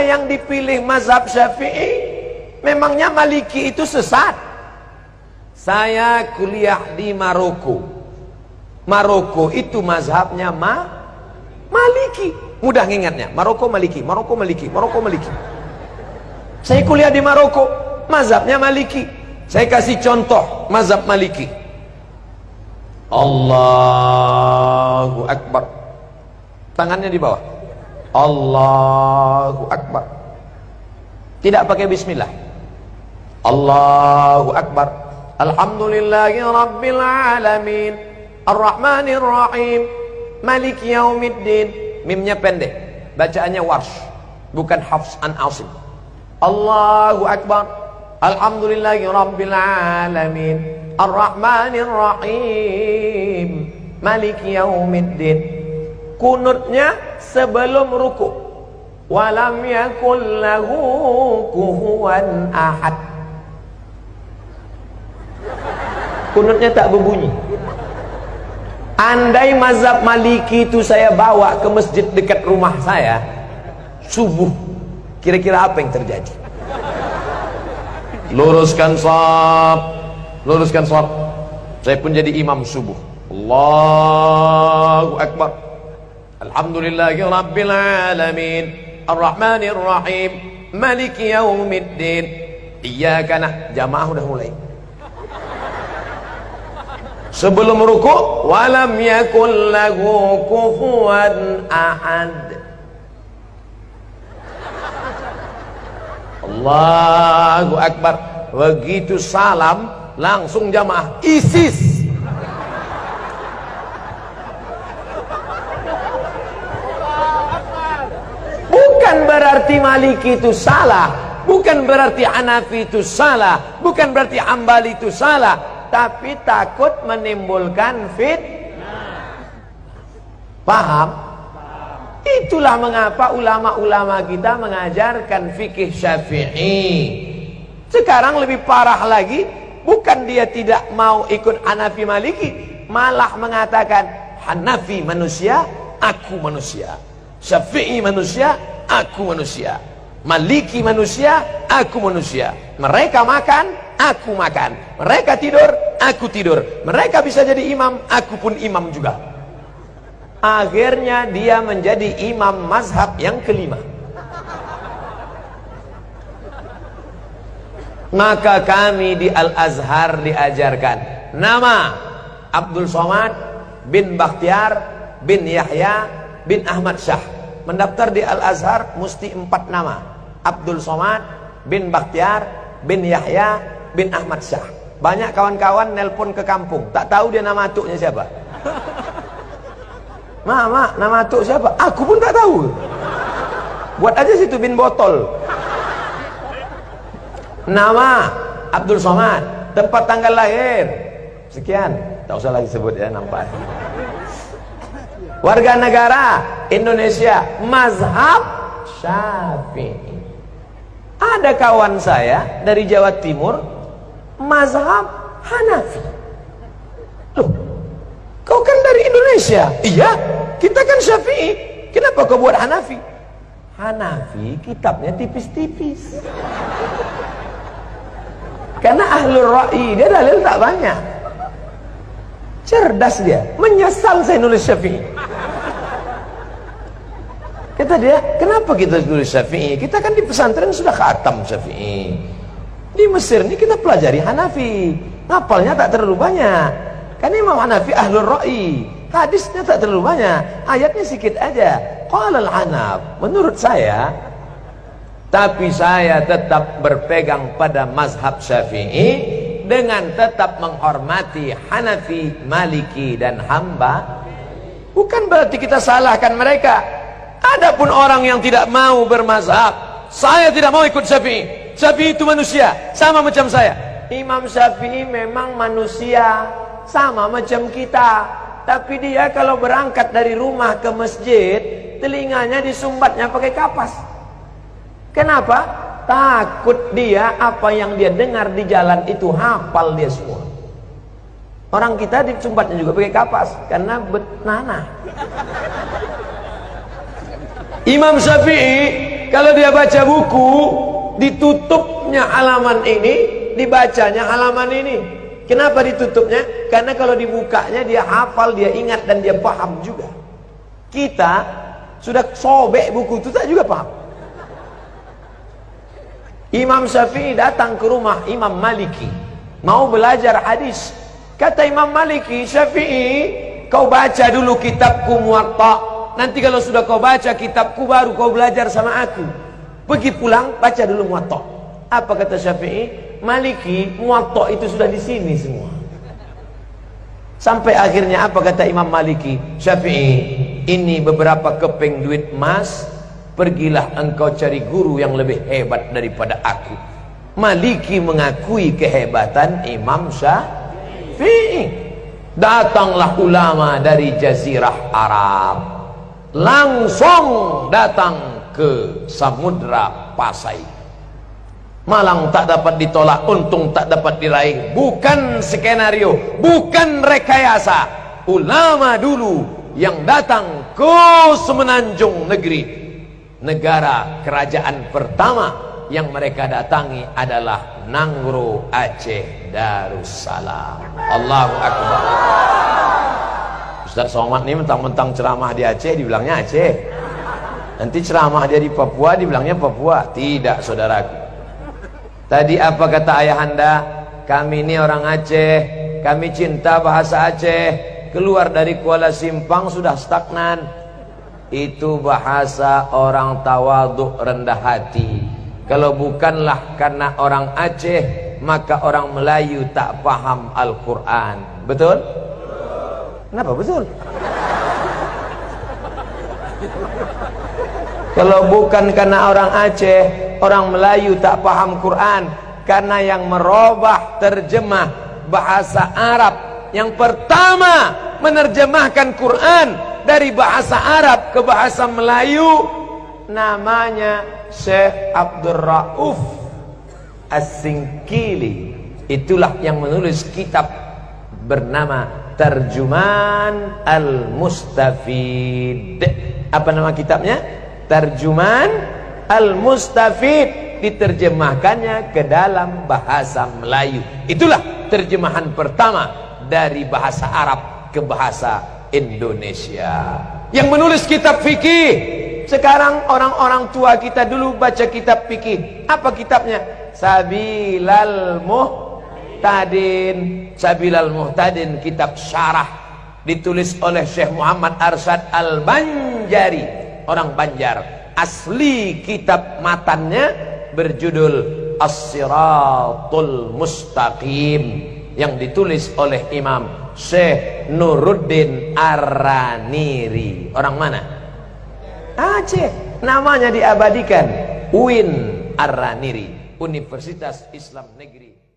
Kenapa yang dipilih mazhab Syafi'i? Memangnya Maliki itu sesat? Saya kuliah di Maroko. Maroko itu mazhabnya Maliki. Mudah ngingatnya. Maroko Maliki, Maroko Maliki, Maroko Maliki. Saya kuliah di Maroko, mazhabnya Maliki. Saya kasih contoh mazhab Maliki. Allahu Akbar. Tangannya di bawah. Allahu Akbar. Tidak pakai bismillah. Allahu Akbar. Alhamdulillahi Rabbil Alamin, Ar-Rahmanir Rahim, Maliki Yaumiddin. Mimnya pendek, bacaannya warsh, bukan Hafs an Asim. Allahu Akbar. Alhamdulillahi Rabbil Alamin, Ar-Rahmanir Rahim, Maliki Yaumiddin. Kunutnya sebelum ruku. Walam yakul lahu kufuwan ahad. Kunutnya tak berbunyi. Andai mazhab Maliki itu saya bawa ke masjid dekat rumah saya subuh, kira-kira apa yang terjadi? Luruskan shaf, luruskan shaf. Saya pun jadi imam subuh. Allahu Akbar. Alhamdulillahi Rabbil Alamin, Ar-Rahmanir Rahim, Maliki Yaumiddin. Iyyaka na'budu. Jamaah udah mulai. Sebelum ruku, walam yakul lahu kufuwan ahad. Allahu Akbar. Begitu salam, langsung jamaah ISIS. Bukan berarti Maliki itu salah, bukan berarti Hanafi itu salah, bukan berarti Hambali itu salah, tapi takut menimbulkan paham? Itulah mengapa ulama-ulama kita mengajarkan fikih Syafi'i. Sekarang lebih parah lagi, bukan dia tidak mau ikut Hanafi Maliki, malah mengatakan Hanafi manusia, aku manusia. Syafi'i manusia, aku manusia. Maliki manusia, aku manusia. Mereka makan, aku makan. Mereka tidur, aku tidur. Mereka bisa jadi imam, aku pun imam juga. Akhirnya dia menjadi imam mazhab yang kelima. Maka kami di Al-Azhar diajarkan nama Abdul Somad bin Bakhtiar bin Yahya bin Ahmad Syah. Mendaftar di Al-Azhar mesti 4 nama. Abdul Somad bin Bakhtiar bin Yahya bin Ahmad Syah. Banyak kawan-kawan nelpon ke kampung, tak tahu dia nama atuknya siapa. Mak, nama atuk siapa? Aku pun tak tahu. Buat aja situ bin botol. Nama Abdul Somad, tempat tanggal lahir sekian, tak usah lagi sebut ya, nampak. Warga negara Indonesia, mazhab Syafi'i. Ada kawan saya dari Jawa Timur, mazhab Hanafi. Loh, kau kan dari Indonesia? Iya, kita kan Syafi'i. Kenapa kau buat Hanafi? Hanafi kitabnya tipis-tipis. Karena ahlul ra'i, dia dalil tak banyak. Cerdas dia, menyesal saya nulis Syafi'i. Kata dia, kenapa kita tulis Syafi'i? Kita kan di pesantren sudah khatam Syafi'i. Di Mesir ini kita pelajari Hanafi, ngapalnya tak terlalu banyak. Kan Imam Hanafi ahlul ra'i, hadisnya tak terlalu banyak, ayatnya sedikit aja. Qala al-Hanaf, menurut saya, tapi saya tetap berpegang pada mazhab Syafi'i dengan tetap menghormati Hanafi, Maliki dan Hamba. Bukan berarti kita salahkan mereka. Adapun orang yang tidak mau bermazhab, saya tidak mau ikut Syafi'i. Syafi'i itu manusia, sama macam saya. Imam Syafi'i memang manusia, sama macam kita. Tapi dia kalau berangkat dari rumah ke masjid, telinganya disumbatnya pakai kapas. Kenapa? Takut dia apa yang dia dengar di jalan itu hafal dia semua. Orang kita disumbatnya juga pakai kapas karena betnana. Imam Syafi'i kalau dia baca buku, ditutupnya halaman ini, dibacanya halaman ini. Kenapa ditutupnya? Karena kalau dibukanya dia hafal, dia ingat dan dia paham juga. Kita sudah sobek buku itu tak juga paham. Imam Syafi'i datang ke rumah Imam Maliki, mau belajar hadis. Kata Imam Maliki, Syafi'i, kau baca dulu kitabku Muwatta. Nanti kalau sudah kau baca kitabku baru kau belajar sama aku. Pergi pulang baca dulu Muwatta. Apa kata Syafi'i? Maliki, Muwatta itu sudah di sini semua. Sampai akhirnya apa kata Imam Maliki? Syafi'i, ini beberapa keping duit emas. Pergilah engkau cari guru yang lebih hebat daripada aku. Maliki mengakui kehebatan Imam Syafi'i. Datanglah ulama dari Jazirah Arab, langsung datang ke Samudra Pasai. Malang tak dapat ditolak, untung tak dapat diraih. Bukan skenario, bukan rekayasa. Ulama dulu yang datang ke Semenanjung Negeri, negara kerajaan pertama yang mereka datangi adalah Nangro Aceh Darussalam. Allahu Akbar. Ustaz Somad ini mentang-mentang ceramah di Aceh dibilangnya Aceh, nanti ceramah dia di Papua dibilangnya Papua. Tidak, saudaraku. Tadi apa kata ayahanda? Kami ini orang Aceh, kami cinta bahasa Aceh. Keluar dari Kuala Simpang sudah stagnan. Itu bahasa orang tawaduk, rendah hati. Kalau bukanlah karena orang Aceh, maka orang Melayu tak paham Al-Quran. Betul? Kenapa betul? Kalau bukan karena orang Aceh, orang Melayu tak paham Quran. Karena yang merubah terjemah bahasa Arab, yang pertama menerjemahkan Quran dari bahasa Arab ke bahasa Melayu, namanya Syekh Abdul Rauf As-Singkili. Itulah yang menulis kitab bernama Tarjuman Al-Mustafid. Apa nama kitabnya? Tarjuman Al-Mustafid. Diterjemahkannya ke dalam bahasa Melayu. Itulah terjemahan pertama dari bahasa Arab ke bahasa Indonesia. Yang menulis kitab fikih. Sekarang orang-orang tua kita dulu baca kitab fikih. Apa kitabnya? Sabilal Muhtadin. Sabilal Muhtadin, kitab syarah, ditulis oleh Syekh Muhammad Arsyad Al-Banjari, orang Banjar. Asli kitab matannya berjudul As-Siratul Mustaqim, yang ditulis oleh Imam Syekh Nuruddin Ar-Raniri. Orang mana? Aceh. Namanya diabadikan, UIN Ar-Raniri, Universitas Islam Negeri